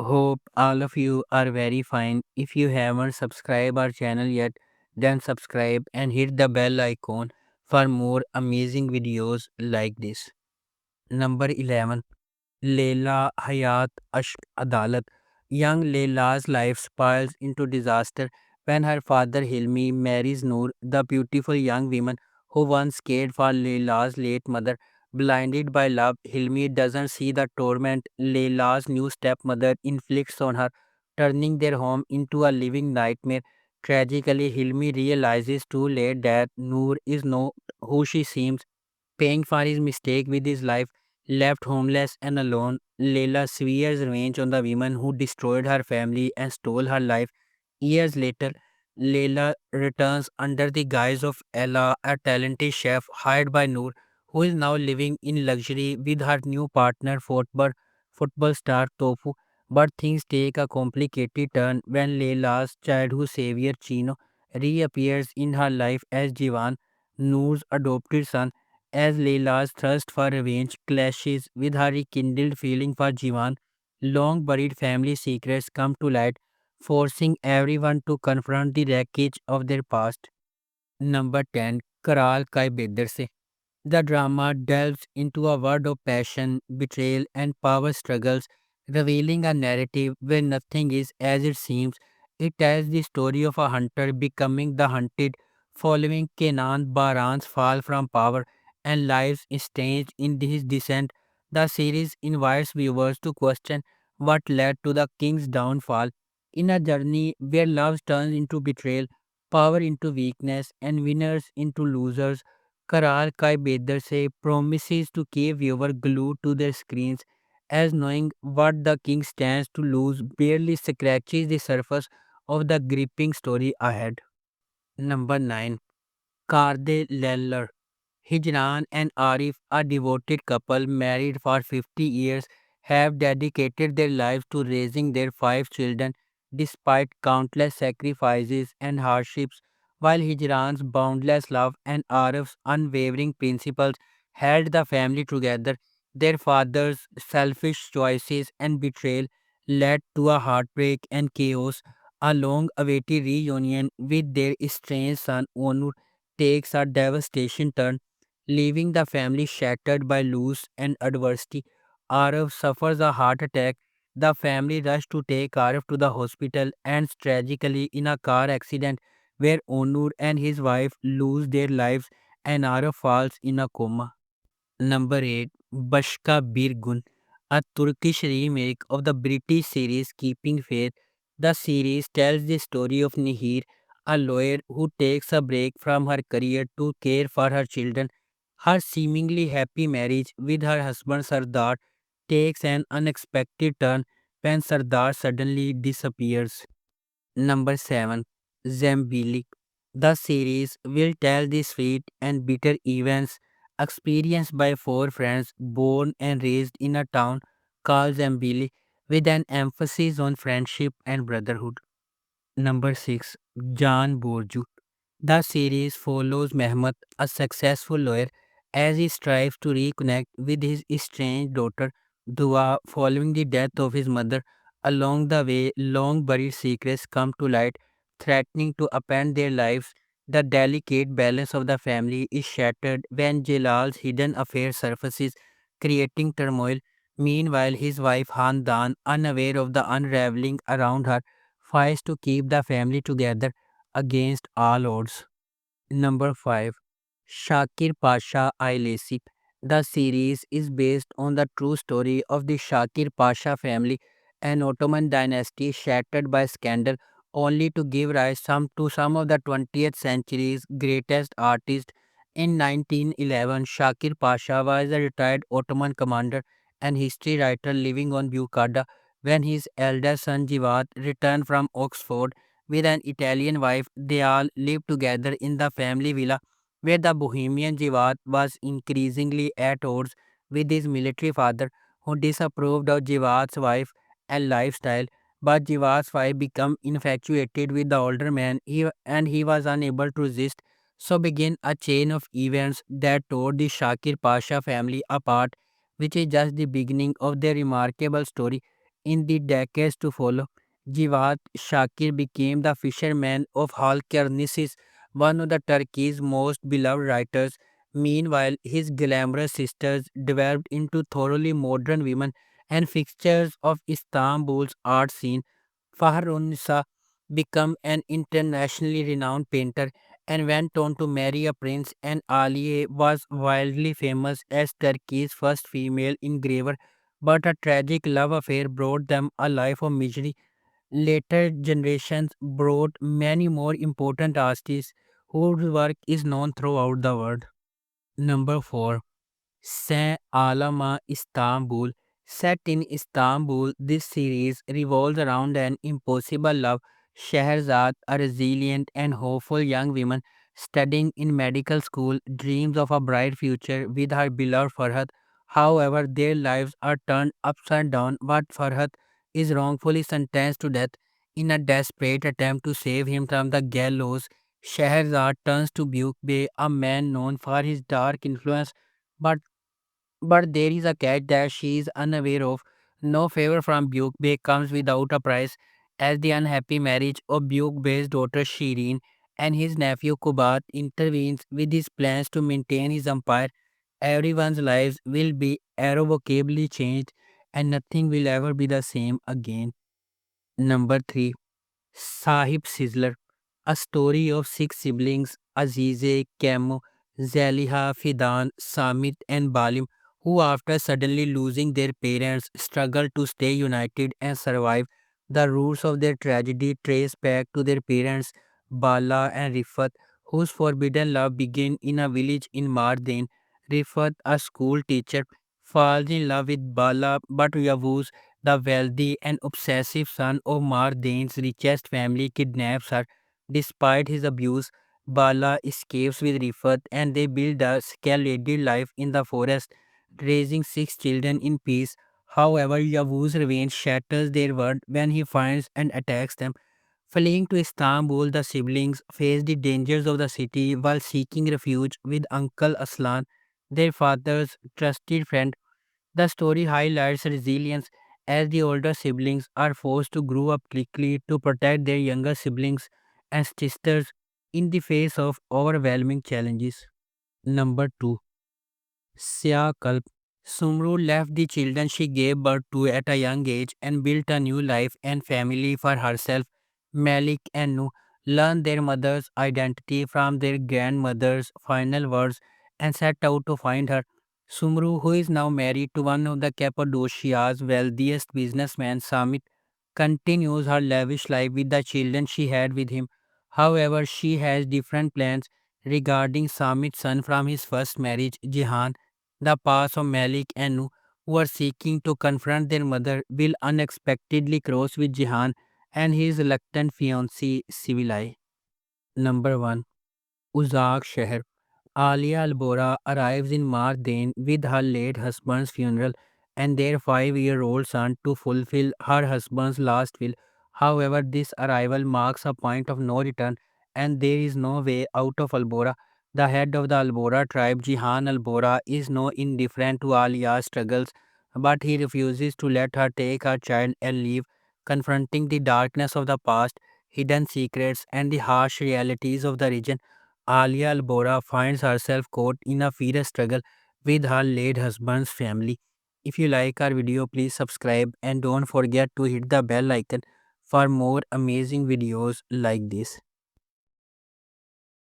Hope all of you are very fine. If you haven't subscribed our channel yet, then subscribe and hit the bell icon for more amazing videos like this. Number 11. Leila Hayat Ashq Adalat. Young Leila's life spirals into disaster when her father Hilmi marries Noor, the beautiful young woman who once cared for Leila's late mother. Blinded by love, Hilmi doesn't see the torment Leila's new stepmother inflicts on her, turning their home into a living nightmare. Tragically, Hilmi realizes too late that Noor is not who she seems. Paying for his mistake with his life, left homeless and alone, Leila swears revenge on the woman who destroyed her family and stole her life. Years later, Leila returns under the guise of Ella, a talented chef hired by Noor, who is now living in luxury with her new partner, football star Tofu. But things take a complicated turn when Leila's childhood savior Chino reappears in her life as Jivan, Noor's adopted son. As Leila's thirst for revenge clashes with her rekindled feeling for Jivan, long buried family secrets come to light, forcing everyone to confront the wreckage of their past. Number 10. Karal Kai Bedar Se. The drama delves into a world of passion, betrayal, and power struggles, revealing a narrative where nothing is as it seems. It tells the story of a hunter becoming the hunted, following Kenan Baran's fall from power and lives staged in his descent. The series invites viewers to question what led to the king's downfall. In a journey where love turns into betrayal, power into weakness, and winners into losers, Karal Kai Bedar Se promises to keep viewers glued to their screens, as knowing what the king stands to lose barely scratches the surface of the gripping story ahead. Number 9. Karde Leller. Hijran and Arif, a devoted couple married for 50 years, have dedicated their lives to raising their five children despite countless sacrifices and hardships. While Hijran's boundless love and Arif's unwavering principles held the family together, their father's selfish choices and betrayal led to a heartbreak and chaos. A long awaited reunion with their estranged son Onur takes a devastation turn, leaving the family shattered by loss and adversity. Arav suffers a heart attack. The family rushes to take Arav to the hospital and tragically in a car accident where Onur and his wife lose their lives and Arav falls in a coma. Number 8. Bashka Bir Gun, a Turkish remake of the British series Keeping Faith. The series tells the story of Nihir, a lawyer who takes a break from her career to care for her children. Her seemingly happy marriage with her husband Sardar takes an unexpected turn when Sardar suddenly disappears. Number 7. Zambili. The series will tell the sweet and bitter events experienced by four friends born and raised in a town called Zambili with an emphasis on friendship and brotherhood. Number 6. Jan Borju. The series follows Mehmet, a successful lawyer, as he strives to reconnect with his estranged daughter Dua following the death of his mother. Along the way, long buried secrets come to light, threatening to upend their lives. The delicate balance of the family is shattered when Jalal's hidden affair surfaces, creating turmoil. Meanwhile, his wife Handan, unaware of the unraveling around her, fights to keep the family together against all odds. Number 5. Shakir Pasha Ailesi. The series is based on the true story of the Shakir Pasha family, an Ottoman dynasty shattered by scandal, only to give rise to some of the 20th century's greatest artists. In 1911, Shakir Pasha was a retired Ottoman commander and history writer living on Bucada when his elder son Jivat returned from Oxford with an Italian wife. They all lived together in the family villa, where the Bohemian Jivat was increasingly at odds with his military father, who disapproved of Jivat's wife and lifestyle. But Jivat's wife became infatuated with the older man, and he was unable to resist. So began a chain of events that tore the Shakir Pasha family apart, which is just the beginning of their remarkable story. In the decades to follow, Jawad Shakir became the fisherman of Halkarnissis, one of the Turkey's most beloved writers. Meanwhile, his glamorous sisters developed into thoroughly modern women and fixtures of Istanbul's art scene. Fahrunnisa became an internationally renowned painter and went on to marry a prince, and Aliye was wildly famous as Turkey's first female engraver, but a tragic love affair brought them a life of misery. Later generations brought many more important artists whose work is known throughout the world. Number 4. Saint Alama, Istanbul. Set in Istanbul, this series revolves around an impossible love. Shahrazad, a resilient and hopeful young woman studying in medical school, dreams of a bright future with her beloved Farhad. However, their lives are turned upside down, but Farhad is wrongfully sentenced to death. In a desperate attempt to save him from the gallows, Shahrazad turns to Buk Bey, a man known for his dark influence, but there is a catch that she is unaware of. No favor from Buk Bey comes without a price, as the unhappy marriage of Buk Bey's daughter Shireen and his nephew Kubat intervenes with his plans to maintain his empire. Everyone's lives will be irrevocably changed, and nothing will ever be the same again. Number 3. Sahib Sizzler, a story of six siblings Azize, Kemo, Zaliha, Fidan, Samit, and Balim, who, after suddenly losing their parents, struggle to stay united and survive. The roots of their tragedy trace back to their parents, Bala and Rifat, whose forbidden love began in a village in Mardain. Rifat, a school teacher, falls in love with Bala, but Yavuz, the wealthy and obsessive son of Mardain's richest family, kidnaps her. Despite his abuse, Bala escapes with Rifat and they build a splendid life in the forest, raising six children in peace. However, Yavuz's revenge shatters their world when he finds and attacks them. Fleeing to Istanbul, the siblings face the dangers of the city while seeking refuge with Uncle Aslan, their father's trusted friend. The story highlights resilience as the older siblings are forced to grow up quickly to protect their younger siblings and sisters in the face of overwhelming challenges. Number 2. Sya Kalp. Sumru left the children she gave birth to at a young age and built a new life and family for herself. Malik and Nu learned their mother's identity from their grandmother's final words and set out to find her. Sumru, who is now married to one of the Cappadocia's wealthiest businessmen, Samit, continues her lavish life with the children she had with him. However, she has different plans regarding Samit's son from his first marriage, Jihan. The paths of Malik and Nu, who are seeking to confront their mother, will unexpectedly cross with Jihan and his reluctant fiancée, Sivilai. Number 1. Uzak Sheher. Alia Albora arrives in Mardain with her late husband's funeral and their 5-year-old son to fulfill her husband's last will. However, this arrival marks a point of no return and there is no way out of Albora. The head of the Albora tribe, Jihan Albora, is no indifferent to Alia's struggles, but he refuses to let her take her child and leave, confronting the darkness of the past, hidden secrets, and the harsh realities of the region. Alia Albora finds herself caught in a fierce struggle with her late husband's family. If you like our video, please subscribe and don't forget to hit the bell icon for more amazing videos like this.